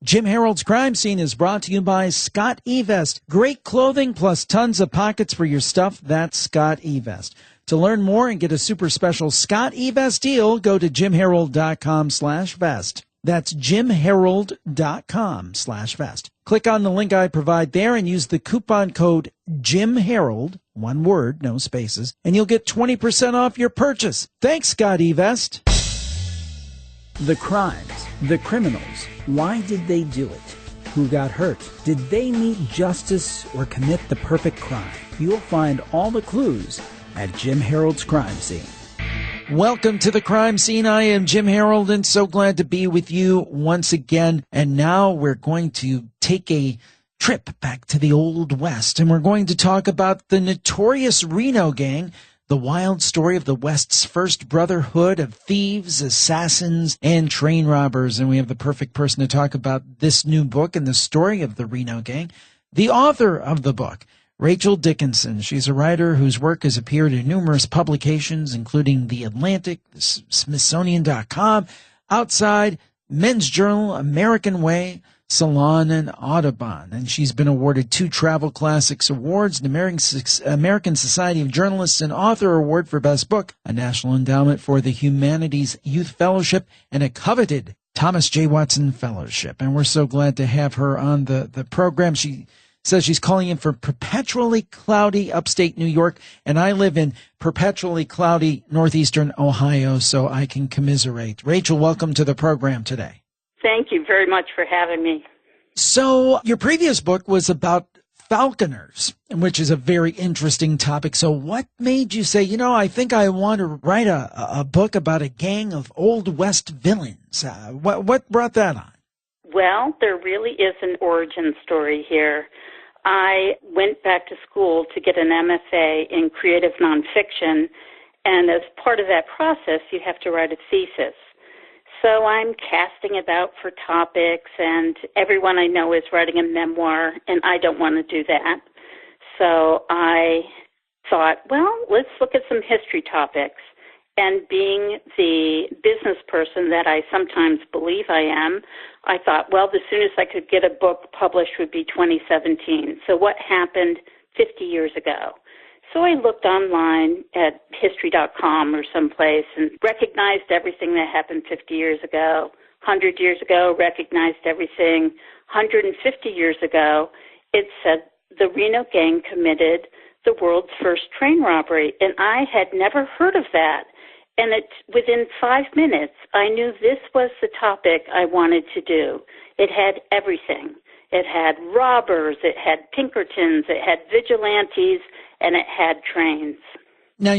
Jim Harold's Crime Scene is brought to you by Scott eVest. Great clothing plus tons of pockets for your stuff. That's Scott eVest. To learn more and get a super special Scott eVest deal, go to jimharold.com/vest. That's jimharold.com/vest. Click on the link I provide there and use the coupon code JimHarold, one word, no spaces, and you'll get 20% off your purchase. Thanks, Scott eVest. The crimes, the criminals, why did they do it? Who got hurt? Did they meet justice or commit the perfect crime? You'll find all the clues at Jim Harold's Crime Scene. Welcome to the Crime Scene. I am Jim Harold and so glad to be with you once again. And now we're going to take a trip back to the Old West, and we're going to talk about the Notorious Reno gang, the wild story of the West's first brotherhood of thieves, assassins, and train robbers. And we have the perfect person to talk about this new book and the story of the Reno gang, the author of the book, Rachel Dickinson. She's a writer whose work has appeared in numerous publications, including The Atlantic, Smithsonian.com, Outside, Men's Journal, American Way, Salon, and Audubon. And she's been awarded 2 Travel Classics Awards, an American Society of Journalists and Author Award for Best Book, a National Endowment for the Humanities Youth Fellowship, and a coveted Thomas J. Watson Fellowship. And we're so glad to have her on the program. She says she's calling in from perpetually cloudy upstate New York, and I live in perpetually cloudy northeastern Ohio, so I can commiserate. Rachel, welcome to the program today. Thank you very much for having me. So your previous book was about falconers, which is a very interesting topic. So what made you say, I think I want to write a book about a gang of Old West villains? What brought that on? Well, there really is an origin story here. I went back to school to get an MFA in creative nonfiction, and as part of that process, you have to write a thesis. So I'm casting about for topics, and everyone I know is writing a memoir, and I don't want to do that. So I thought, well, let's look at some history topics. And being the business person that I sometimes believe I am, I thought, well, the soonest I could get a book published would be 2017. So what happened 50 years ago? So I looked online at history.com or someplace and recognized everything that happened 50 years ago. 100 years ago, recognized everything. 150 years ago, it said the Reno gang committed the world's first train robbery, and I had never heard of that. And within 5 minutes, I knew this was the topic I wanted to do. It had everything. It had robbers, it had Pinkertons, it had vigilantes, and it had trains. Now,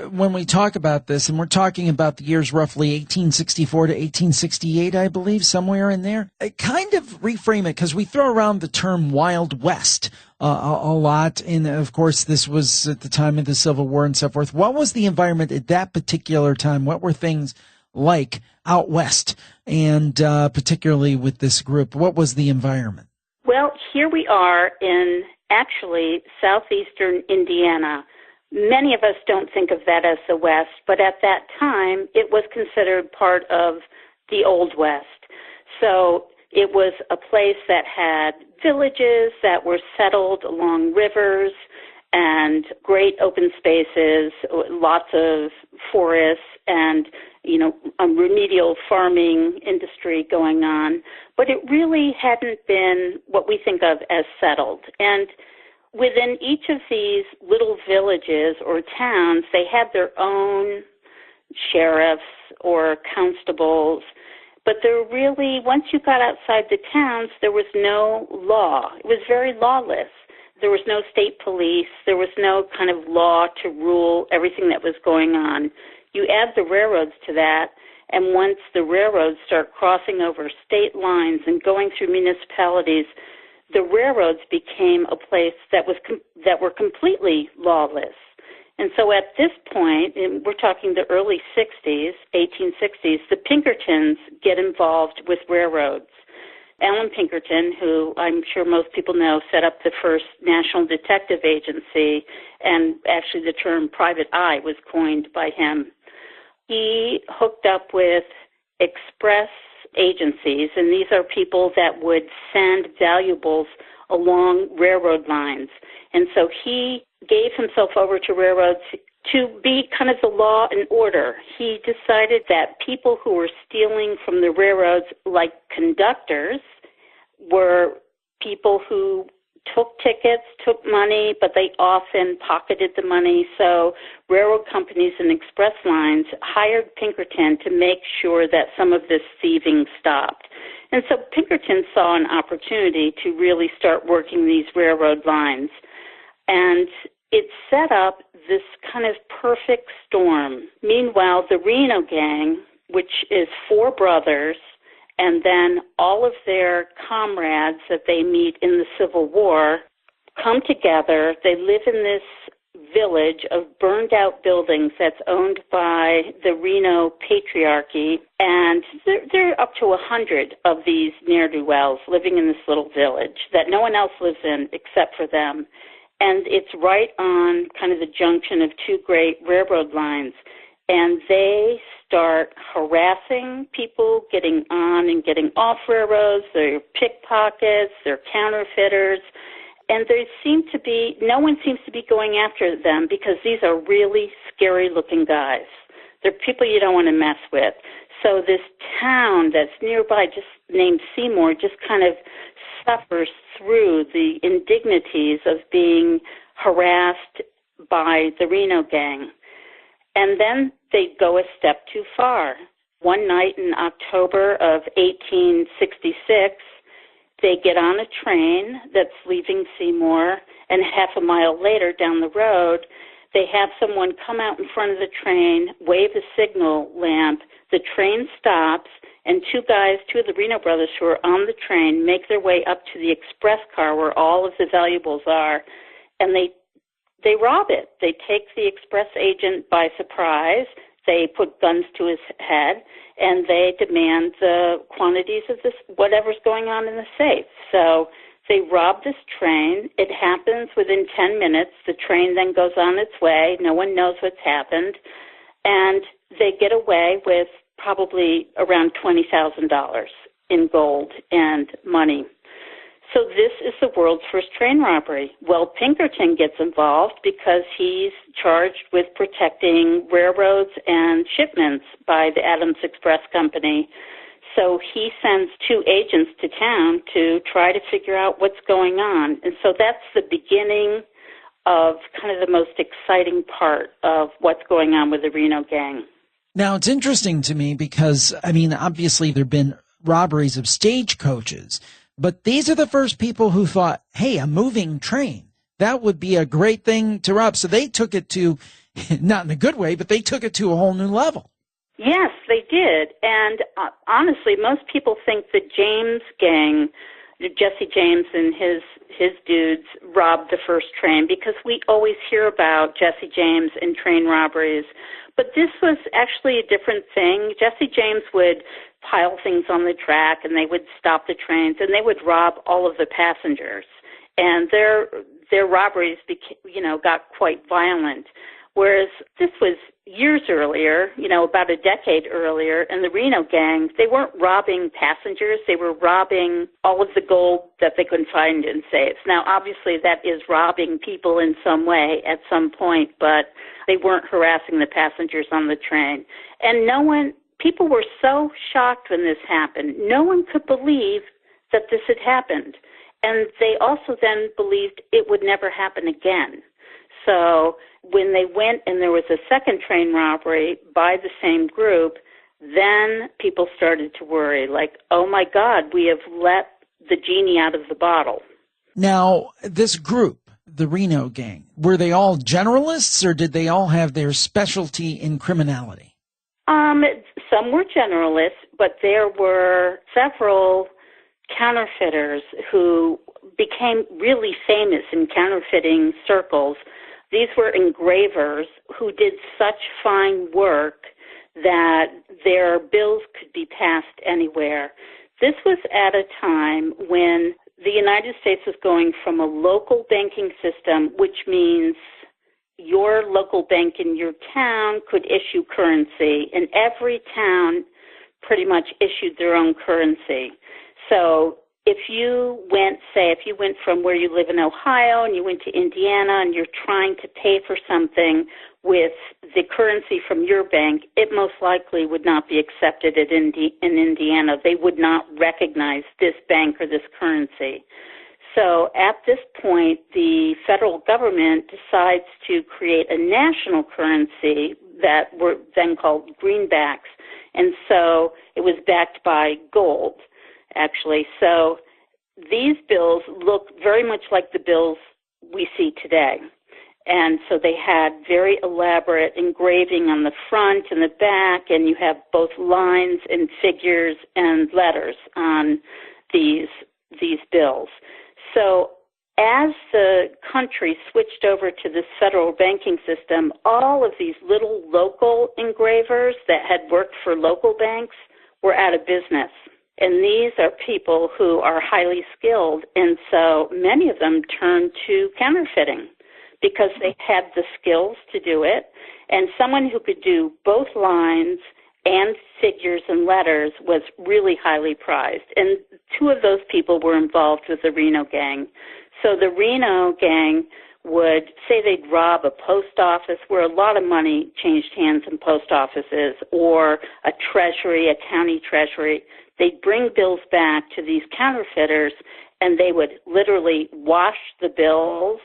when we talk about this, and we're talking about the years roughly 1864 to 1868, I believe, somewhere in there, kind of reframe it, because we throw around the term Wild West a lot. And, of course, this was at the time of the Civil War and so forth. What was the environment at that particular time? What were things like out west, and particularly with this group? What was the environment? Well, here we are in actually southeastern Indiana. Many of us don't think of that as the West, but at that time, it was considered part of the Old West. So it was a place that had villages that were settled along rivers and great open spaces, lots of forests, and a remedial farming industry going on. But it really hadn't been what we think of as settled. And within each of these little villages or towns, they had their own sheriffs or constables. But there really, once you got outside the towns, there was no law. It was very lawless. There was no state police. There was no kind of law to rule everything that was going on. You add the railroads to that, and once the railroads start crossing over state lines and going through municipalities, the railroads became a place that were completely lawless. And so at this point, and we're talking the early 60s, 1860s, the Pinkertons get involved with railroads. Allan Pinkerton, who I'm sure most people know, set up the first national detective agency, and actually the term private eye was coined by him. He hooked up with express agencies, and these are people that would send valuables along railroad lines. And so he gave himself over to railroads to be kind of the law and order. He decided that people who were stealing from the railroads, like conductors, were people who took tickets, took money, but they often pocketed the money. So railroad companies and express lines hired Pinkerton to make sure that some of this thieving stopped. And so Pinkerton saw an opportunity to really start working these railroad lines. And it set up this kind of perfect storm. Meanwhile, the Reno gang, which is 4 brothers, and then all of their comrades that they meet in the Civil War, come together. They live in this village of burned-out buildings that's owned by the Reno Patriarchy, and there are up to 100 of these ne'er-do-wells living in this little village that no one else lives in except for them. And it's right on kind of the junction of 2 great railroad lines. And they start harassing people getting on and getting off railroads. They're pickpockets, they're counterfeiters. And no one seems to be going after them because these are really scary-looking guys. They're people you don't want to mess with. So this town that's nearby, just named Seymour, just kind of suffers through the indignities of being harassed by the Reno gang. And then they go a step too far. One night in October of 1866, they get on a train that's leaving Seymour, and half a mile later down the road, they have someone come out in front of the train, wave a signal lamp, the train stops, and 2 of the Reno brothers who are on the train make their way up to the express car where all of the valuables are, and they rob it. They take the express agent by surprise, they put guns to his head, and they demand the quantities of this, whatever's going on in the safe. So they rob this train. It happens within 10 minutes. The train then goes on its way. No one knows what's happened. And they get away with probably around $20,000 in gold and money. So this is the world's first train robbery. Well, Pinkerton gets involved because he's charged with protecting railroads and shipments by the Adams Express Company. So he sends 2 agents to town to try to figure out what's going on. And so that's the beginning of kind of the most exciting part of what's going on with the Reno gang. Now, it's interesting to me because, obviously there have been robberies of stagecoaches, but these are the first people who thought, hey, a moving train, that would be a great thing to rob. So they took it to, not in a good way, but they took it to a whole new level. Yes, they did. And honestly, most people think the James gang, Jesse James and his dudes robbed the first train because we always hear about Jesse James and train robberies. But this was actually a different thing. Jesse James would pile things on the track, and they would stop the trains, and they would rob all of the passengers. And their robberies got quite violent. Whereas this was years earlier, about a decade earlier, and the Reno gang, they weren't robbing passengers. They were robbing all of the gold that they couldn't find in safes. Now, obviously, that is robbing people in some way at some point, but they weren't harassing the passengers on the train. And people were so shocked when this happened. No one could believe that this had happened. And they also then believed it would never happen again. So when they went and there was a second train robbery by the same group, then people started to worry, like, oh my God, we have let the genie out of the bottle. Now, this group, the Reno gang, were they all generalists or did they all have their specialty in criminality? Some were generalists, but there were several counterfeiters who became really famous in counterfeiting circles. These were engravers who did such fine work that their bills could be passed anywhere. This was at a time when the United States was going from a local banking system, which means your local bank in your town could issue currency, and every town pretty much issued their own currency. So if you went from where you live in Ohio and you went to Indiana and you're trying to pay for something with the currency from your bank, it most likely would not be accepted in Indiana. They would not recognize this bank or this currency. So at this point, the federal government decides to create a national currency that were then called greenbacks. And so it was backed by gold, actually. So these bills look very much like the bills we see today. And so they had very elaborate engraving on the front and the back, and you have both lines and figures and letters on these bills. So as the country switched over to this federal banking system, all of these little local engravers that had worked for local banks were out of business. And these are people who are highly skilled, and so many of them turned to counterfeiting because they had the skills to do it. And someone who could do both lines and figures and letters was really highly prized. And two of those people were involved with the Reno gang. So the Reno gang would say they'd rob a post office where a lot of money changed hands in post offices, or a treasury, a county treasury. They'd bring bills back to these counterfeiters, and they would literally wash the bills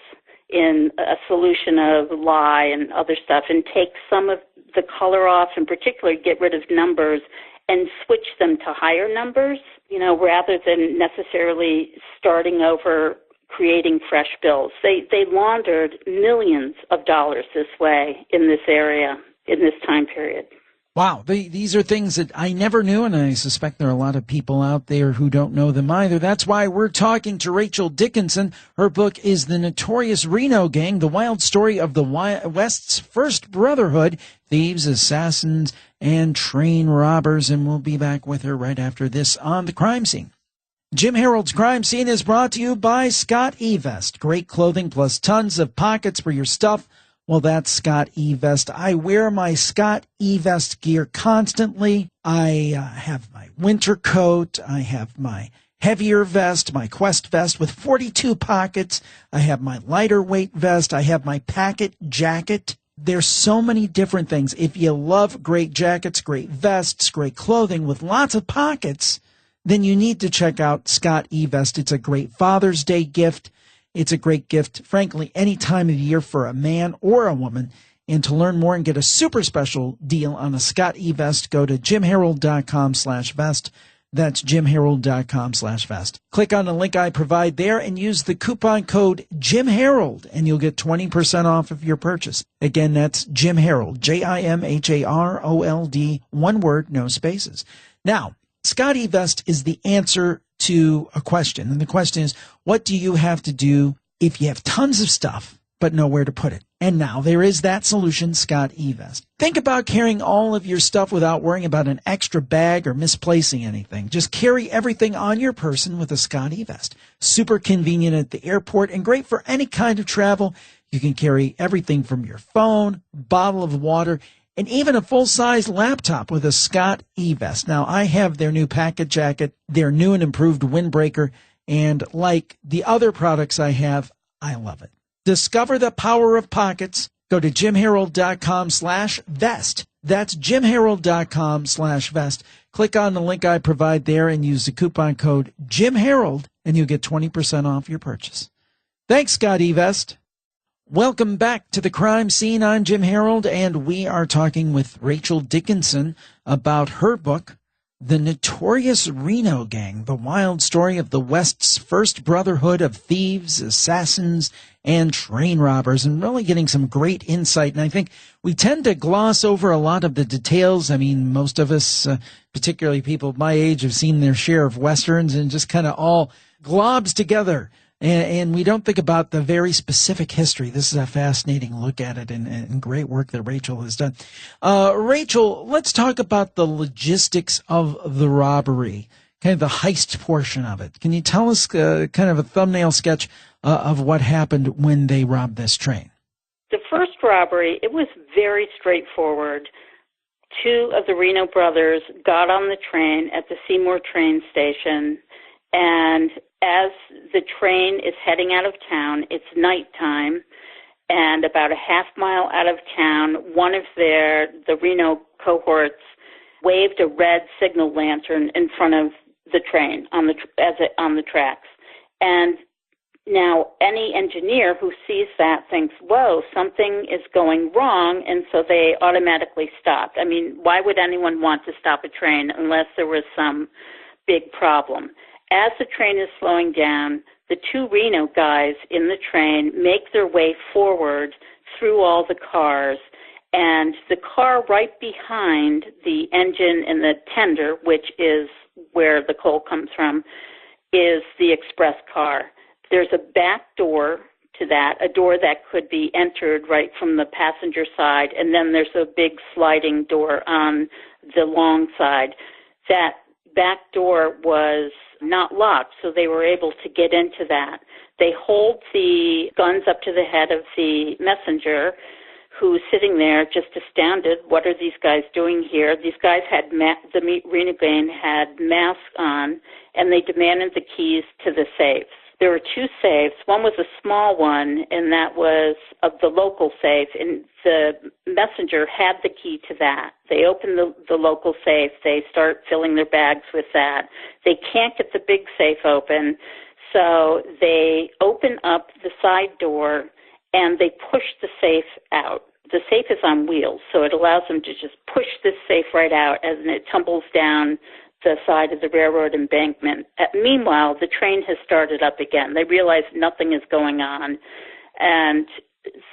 in a solution of lye and other stuff and take some of the color off, in particular get rid of numbers and switch them to higher numbers, rather than necessarily starting over creating fresh bills. They laundered millions of dollars this way in this area, in this time period. Wow, these are things that I never knew, and I suspect there are a lot of people out there who don't know them either. That's why we're talking to Rachel Dickinson. Her book is The Notorious Reno Gang, the wild story of the West's first brotherhood, thieves, assassins, and train robbers, and we'll be back with her right after this on The Crime Scene. Jim Harold's Crime Scene is brought to you by Scott eVest. Great clothing plus tons of pockets for your stuff. Well, that's Scott eVest. I wear my Scott eVest gear constantly. I have my winter coat. I have my heavier vest, my Quest vest with 42 pockets. I have my lighter weight vest. I have my Packet jacket. There's so many different things. If you love great jackets, great vests, great clothing with lots of pockets, then you need to check out Scott eVest. It's a great Father's Day gift. It's a great gift, frankly, any time of year for a man or a woman. And to learn more and get a super special deal on a Scott eVest, go to jimharold.com/vest. That's jimharold.com/vest. Click on the link I provide there and use the coupon code JimHarold, and you'll get 20% off of your purchase. Again, that's Jim Harold, JimHarold, one word, no spaces. Now, Scott eVest is the answer to a question. And the question is, what do you have to do if you have tons of stuff but nowhere to put it? And now there is that solution, Scott eVest. Think about carrying all of your stuff without worrying about an extra bag or misplacing anything. Just carry everything on your person with a Scott eVest. Super convenient at the airport and great for any kind of travel. You can carry everything from your phone, bottle of water, and even a full-size laptop with a Scott eVest. Now, I have their new Packet jacket, their new and improved windbreaker, and like the other products I have, I love it. Discover the power of pockets. Go to jimharold.com/vest. That's jimharold.com/vest. Click on the link I provide there and use the coupon code JimHarold, and you'll get 20% off your purchase. Thanks, Scott eVest. Welcome back to The Crime Scene. I'm Jim Harold, and we are talking with Rachel Dickinson about her book, The Notorious Reno Gang, the wild story of the West's first brotherhood of thieves, assassins, and train robbers, and really getting some great insight. And I think we tend to gloss over a lot of the details. I mean, most of us, particularly people of my age, have seen their share of Westerns and just kind of all globs together. And we don't think about the very specific history. This is a fascinating look at it, and great work that Rachel has done. Rachel, let's talk about the logistics of the robbery, kind of the heist portion of it. Can you tell us kind of a thumbnail sketch of what happened when they robbed this train? The first robbery, it was very straightforward. two of the Reno brothers got on the train at the Seymour train station, and as the train is heading out of town, it's nighttime, and about a half mile out of town, one of the Reno cohorts waved a red signal lantern in front of the train on the tracks. And now any engineer who sees that thinks, whoa, something is going wrong, and so they automatically stopped. I mean, why would anyone want to stop a train unless there was some big problem? As the train is slowing down, the two Reno guys in the train make their way forward through all the cars, and the car right behind the engine and the tender, which is where the coal comes from, is the express car. There's a back door to that, a door that could be entered right from the passenger side, and then there's a big sliding door on the long side. That back door was not locked, so they were able to get into that. They hold the guns up to the head of the messenger, who's sitting there just astounded. What are these guys doing here? These guys had, the Reno gang had masks on, and they demanded the keys to the safes. There were two safes. One was a small one, and that was of the local safe, and the messenger had the key to that. They open the local safe. They start filling their bags with that. They can't get the big safe open, so they open up the side door, and they push the safe out. The safe is on wheels, so it allows them to just push this safe right out, and it tumbles down the side of the railroad embankment. Meanwhile, the train has started up again. They realize nothing is going on, and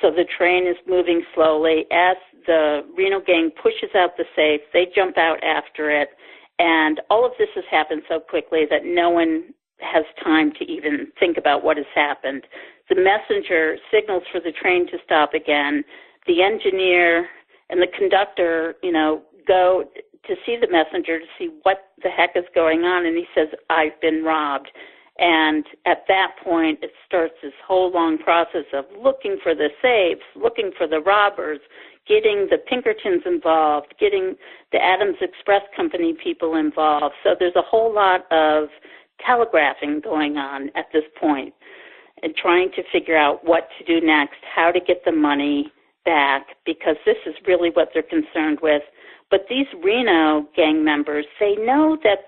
so the train is moving slowly. As the Reno gang pushes out the safe, they jump out after it, and all of this has happened so quickly that no one has time to even think about what has happened. The messenger signals for the train to stop again. The engineer and the conductor, go to see the messenger to see what the heck is going on, and he says, I've been robbed. And at that point, it starts this whole long process of looking for the safes, looking for the robbers, getting the Pinkertons involved, getting the Adams Express Company people involved. So there's a whole lot of telegraphing going on at this point and trying to figure out what to do next, how to get the money back, because this is really what they're concerned with. But these Reno gang members, they know that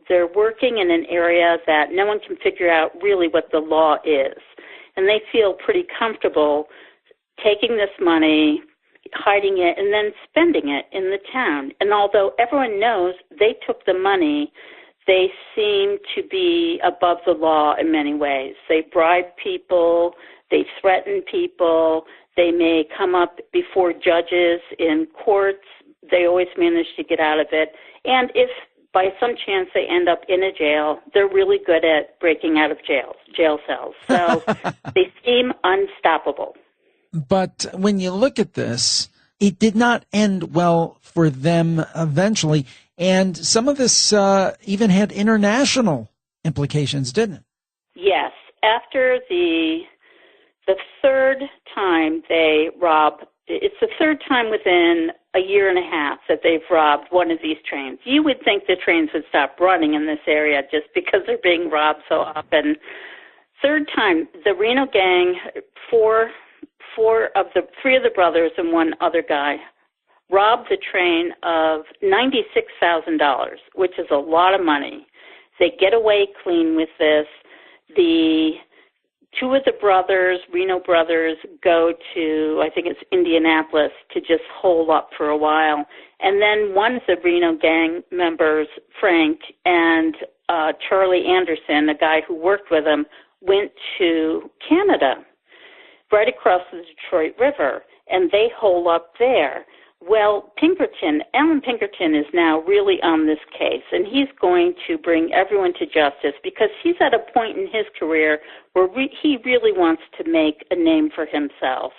they're working in an area that no one can figure out really what the law is. And they feel pretty comfortable taking this money, hiding it, and then spending it in the town. And although everyone knows they took the money, they seem to be above the law in many ways. They bribe people, they threaten people, they may come up before judges in courts. They always manage to get out of it. And if by some chance they end up in a jail, they're really good at breaking out of jail cells. So they seem unstoppable. But when you look at this, it did not end well for them eventually. And some of this even had international implications, didn't it? Yes. After the third time they rob, it's the third time within a year and a half that they've robbed one of these trains. You would think the trains would stop running in this area just because they're being robbed so often. Third time, the Reno gang, three of the brothers and one other guy, robbed the train of $96,000, which is a lot of money. They get away clean with this. The two of the brothers, Reno brothers, go to, I think it's Indianapolis, to just hole up for a while. And then one of the Reno gang members, Frank, and Charlie Anderson, a guy who worked with him, went to Canada, right across the Detroit River, and they hole up there. Well, Alan Pinkerton is now really on this case, and he's going to bring everyone to justice because he's at a point in his career where he really wants to make a name for himself.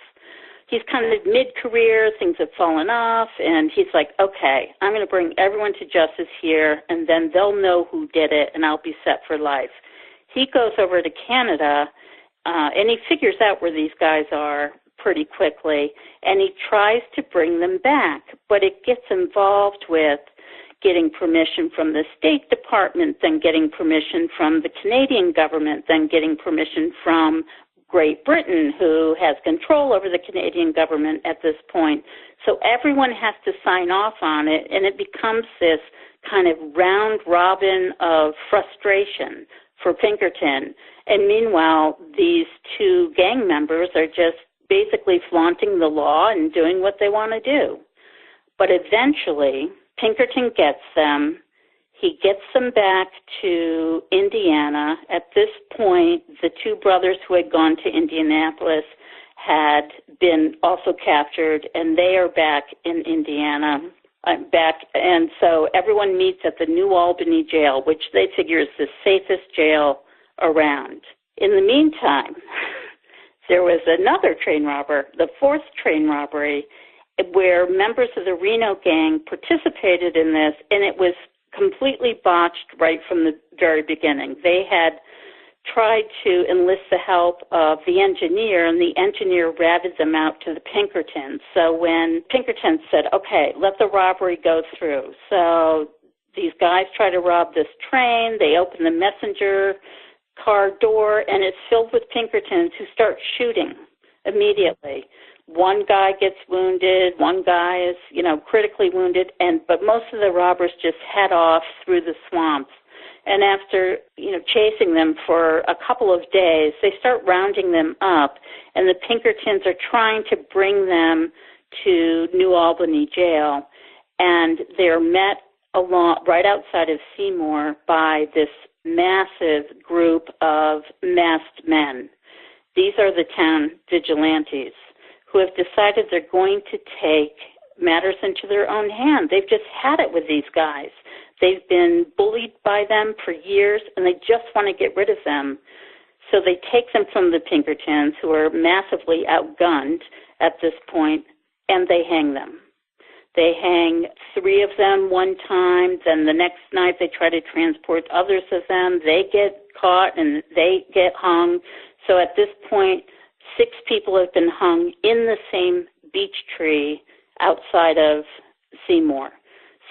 He's kind of mid-career, things have fallen off, and he's like, okay, I'm going to bring everyone to justice here, and then they'll know who did it, and I'll be set for life. He goes over to Canada, and he figures out where these guys are. pretty quickly, and he tries to bring them back, but it gets involved with getting permission from the State Department, then getting permission from the Canadian government, then getting permission from Great Britain, who has control over the Canadian government at this point. So everyone has to sign off on it, and it becomes this kind of round robin of frustration for Pinkerton. And meanwhile, these two gang members are just basically flaunting the law and doing what they want to do. But eventually, Pinkerton gets them. He gets them back to Indiana. At this point, the two brothers who had gone to Indianapolis had been also captured, and they are back in Indiana. And so everyone meets at the New Albany jail, which they figure is the safest jail around. In the meantime, there was another train robber, the fourth train robbery, where members of the Reno gang participated in this, and it was completely botched right from the very beginning. They had tried to enlist the help of the engineer, and the engineer ratted them out to the Pinkertons. So when Pinkerton said, okay, let the robbery go through. So these guys try to rob this train. They open the messenger car door, and it's filled with Pinkertons who start shooting immediately. One guy gets wounded, one guy is, critically wounded, but most of the robbers just head off through the swamps. And after, chasing them for a couple of days, they start rounding them up, and the Pinkertons are trying to bring them to New Albany jail, and they're met right outside of Seymour by this massive group of masked men. These are the town vigilantes who have decided they're going to take matters into their own hand. They've just had it with these guys. They've been bullied by them for years, and they just want to get rid of them. So they take them from the Pinkertons, who are massively outgunned at this point, and they hang them. They hang 3 of them one time, then the next night they try to transport others of them. They get caught and they get hung. So at this point, 6 people have been hung in the same beech tree outside of Seymour.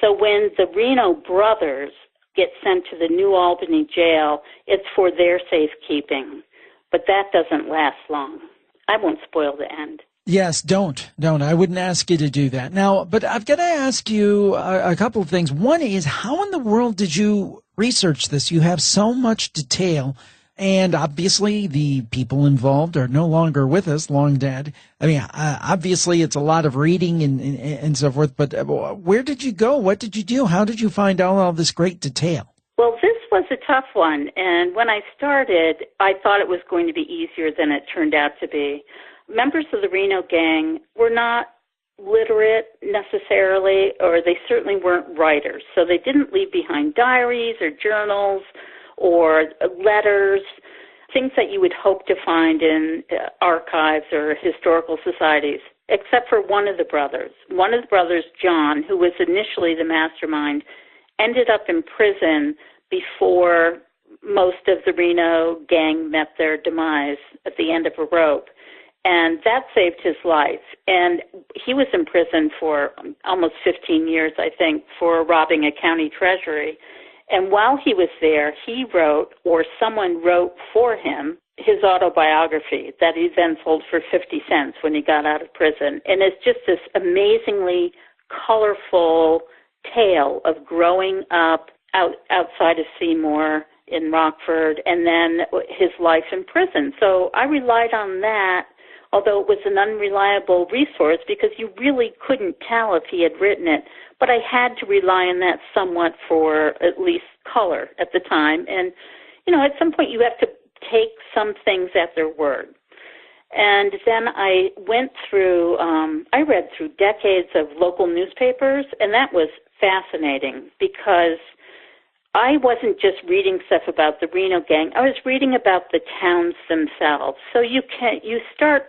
So when the Reno brothers get sent to the New Albany jail, it's for their safekeeping. But that doesn't last long. I won't spoil the end. Yes, don't. I wouldn't ask you to do that. Now, but I've got to ask you a couple of things. One is, how in the world did you research this? You have so much detail, and obviously the people involved are no longer with us, long dead. I mean, obviously it's a lot of reading and so forth, but where did you go? What did you do? How did you find out all this great detail? Well, this was a tough one, and when I started, I thought it was going to be easier than it turned out to be. Members of the Reno gang were not literate necessarily, or they certainly weren't writers. So they didn't leave behind diaries or journals or letters, things that you would hope to find in archives or historical societies, except for one of the brothers. One of the brothers, John, who was initially the mastermind, ended up in prison before most of the Reno gang met their demise at the end of a rope. And that saved his life. And he was in prison for almost 15 years, I think, for robbing a county treasury. And while he was there, he wrote, or someone wrote for him, his autobiography that he then sold for 50 cents when he got out of prison. And it's just this amazingly colorful tale of growing up outside of Seymour in Rockford, and then his life in prison. So I relied on that, although it was an unreliable resource because you really couldn't tell if he had written it. But I had to rely on that somewhat for at least color at the time. And, at some point you have to take some things at their word. And then I went through, I read through decades of local newspapers, and that was fascinating because I wasn't just reading stuff about the Reno gang. I was reading about the towns themselves. So you start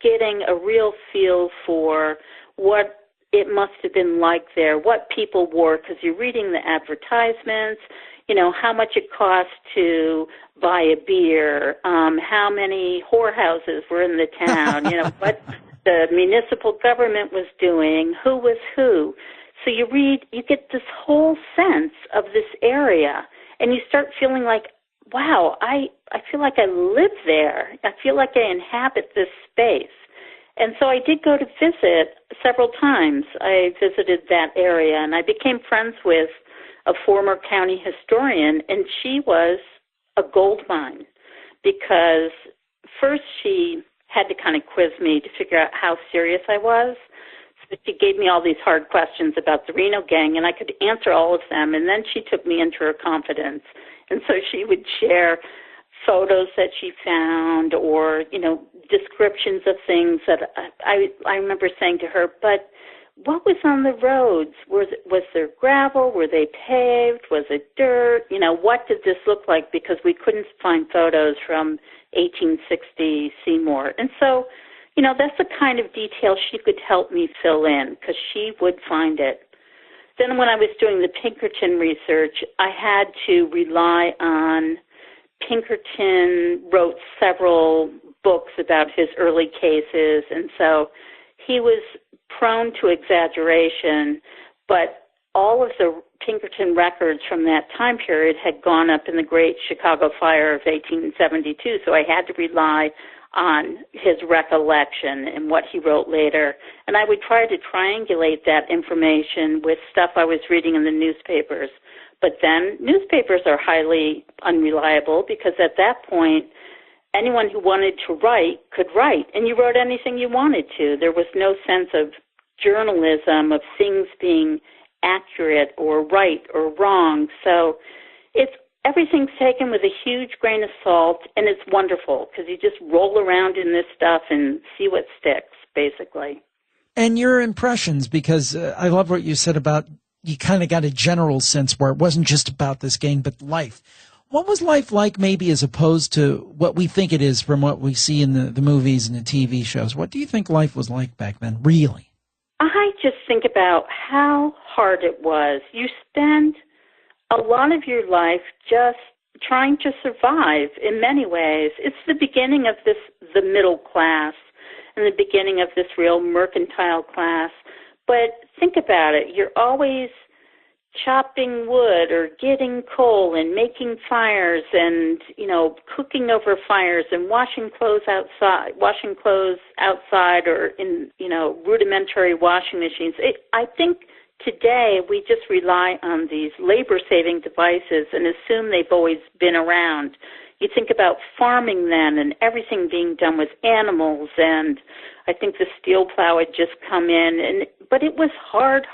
getting a real feel for what it must have been like there, what people wore, because you're reading the advertisements, how much it cost to buy a beer, how many whorehouses were in the town, the municipal government was doing, who was who. So you read, you get this whole sense of this area, and you start feeling like, wow, I feel like I live there. I feel like I inhabit this space. And so I did go to visit several times. I visited that area, and I became friends with a former county historian, and she was a gold mine because first she had to kind of quiz me to figure out how serious I was. So she gave me all these hard questions about the Reno gang, and I could answer all of them, and then she took me into her confidence. And so she would share photos that she found or, descriptions of things that I remember saying to her, but what was on the roads? Was there gravel? Were they paved? Was it dirt? What did this look like? Because we couldn't find photos from 1860 Seymour. And so, that's the kind of detail she could help me fill in because she would find it. Then when I was doing the Pinkerton research, I had to rely on Pinkerton wrote several books about his early cases, and so he was prone to exaggeration, but all of the Pinkerton records from that time period had gone up in the Great Chicago Fire of 1872, so I had to rely on his recollection and what he wrote later. And I would try to triangulate that information with stuff I was reading in the newspapers. But then newspapers are highly unreliable because at that point, anyone who wanted to write could write, and you wrote anything you wanted to. There was no sense of journalism, of things being accurate or right or wrong. So everything's taken with a huge grain of salt, and it's wonderful because you just roll around in this stuff and see what sticks, basically. And your impressions, because I love what you said about you kind of got a general sense where it wasn't just about this gang, but life. What was life like maybe as opposed to what we think it is from what we see in the movies and the TV shows? What do you think life was like back then, really? I just think about how hard it was. You spend a lot of your life just trying to survive in many ways. It's the beginning of the middle class and the beginning of this real mercantile class. But think about it. You're always chopping wood or getting coal and making fires and, cooking over fires and washing clothes outside or in, rudimentary washing machines. I think today we just rely on these labor-saving devices and assume they've always been around. You think about farming then and everything being done with animals, and I think the steel plow had just come in, but it was hard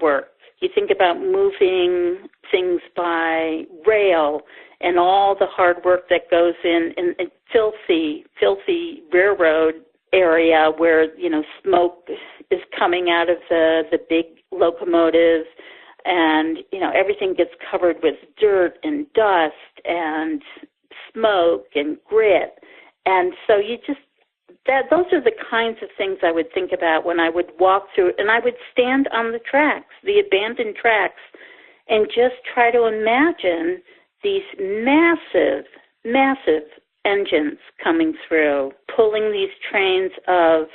work. You think about moving things by rail and all the hard work that goes in filthy railroad area where, smoke is coming out of the big locomotives and, everything gets covered with dirt and dust and smoke and grit. And so those are the kinds of things I would think about when I would walk through, and I would stand on the tracks, the abandoned tracks, and just try to imagine these massive engines coming through, pulling these trains of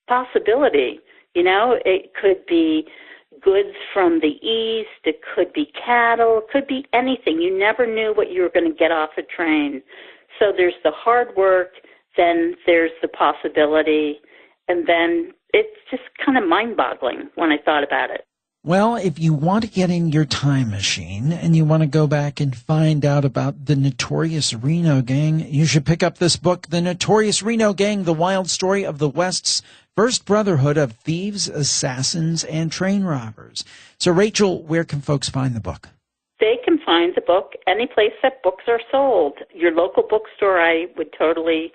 possibility. It could be goods from the east, it could be cattle, it could be anything. You never knew what you were going to get off a train. So there's the hard work, then there's the possibility, and then it's just kind of mind-boggling when I thought about it. Well, if you want to get in your time machine and you want to go back and find out about the Notorious Reno Gang, you should pick up this book, The Notorious Reno Gang, The Wild Story of the West's First Brotherhood of Thieves, Assassins, and Train Robbers. So, Rachel, where can folks find the book? They can find the book any place that books are sold. Your local bookstore I would totally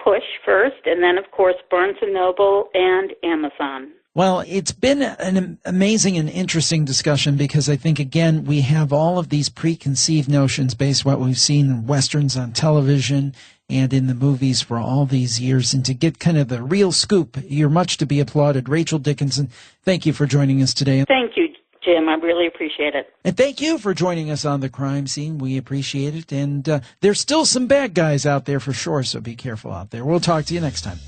push first, and then, of course, Barnes & Noble and Amazon. Well, it's been an amazing and interesting discussion because I think, again, we have all of these preconceived notions based on what we've seen in Westerns on television and in the movies for all these years. And to get kind of the real scoop, you're much to be applauded. Rachel Dickinson, thank you for joining us today. Thank you, Jim. I really appreciate it. And thank you for joining us on the crime scene. We appreciate it. And there's still some bad guys out there for sure, so be careful out there. We'll talk to you next time.